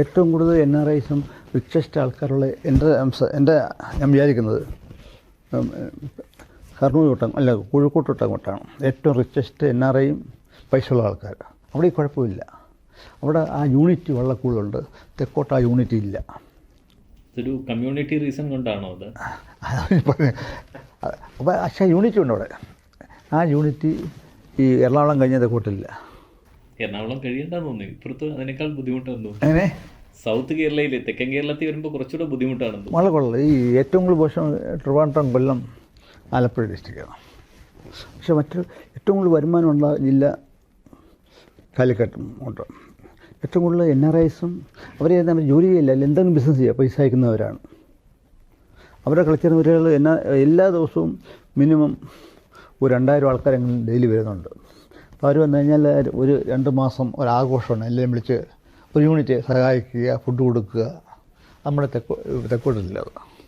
ഏറ്റവും കൂടുതൽ NRIസും റിച്ചസ്റ്റ് ആൾക്കാരുള്ള ഞാൻ വിചാരിക്കുന്നത് കർണൂൽ തൊട്ടം അല്ല കോഴിക്കോട് തൊട്ടങ്ങോട്ടാണ് ഏറ്റവും റിച്ചസ്റ്റ് NRIയും പൈസയുള്ള ആൾക്കാർ. അവിടെ ഈ കുഴപ്പമില്ല. അവിടെ ആ യൂണിറ്റി വളരെ കൂടുതലുണ്ട്. തെക്കോട്ട് ആ യൂണിറ്റി ഇല്ല. ഇതൊരു കമ്മ്യൂണിറ്റി റീസൺ കൊണ്ടാണോ അത്? അപ്പോൾ പക്ഷേ യൂണിറ്റി ഉണ്ട് അവിടെ. ആ യൂണിറ്റി ഈ എറണാകുളം കഴിഞ്ഞ തെക്കോട്ടില്ല. എറണാകുളം കഴിയണ്ടെന്ന് തോന്നി. ഇപ്പുറത്ത് അതിനേക്കാൾ ബുദ്ധിമുട്ടാണെന്ന് തോന്നുന്നു. അങ്ങനെ സൗത്ത് കേരളയിൽ തെക്കൻ കേരളത്തിൽ വരുമ്പോൾ കുറച്ചുകൂടെ ബുദ്ധിമുട്ടാണെന്ന് തോന്നുന്നു. വളരെ കൊള്ളാം. ഈ ഏറ്റവും കൂടുതൽ വർഷം ട്രിവാൻഡ്രം, കൊല്ലം, ആലപ്പുഴ ഡിസ്ട്രിക്റ്റാണ്. പക്ഷേ ഏറ്റവും കൂടുതൽ വരുമാനമുള്ള ജില്ല കാലിക്കറ്റും ഉണ്ട്. ഏറ്റവും കൂടുതൽ NRIസും അവരെ ജോലി ചെയ്യില്ല, എന്തെങ്കിലും ബിസിനസ് ചെയ്യുക, പൈസ അയക്കുന്നവരാണ്. അവരുടെ കളിച്ചിരുന്ന ഒരാൾ എല്ലാ ദിവസവും മിനിമം ഒരു 2000 ആൾക്കാരെങ്കിലും ഡെയിലി വരുന്നുണ്ട്. അപ്പോൾ അവർ വന്നു കഴിഞ്ഞാൽ ഒരു 2 മാസം ഒരാഘോഷമാണ്. എല്ലാവരും വിളിച്ച് ഒരു യൂണിറ്റ് സഹായിക്കുക, ഫുഡ് കൊടുക്കുക. നമ്മുടെ തെക്കോട്ടില്ല അത്.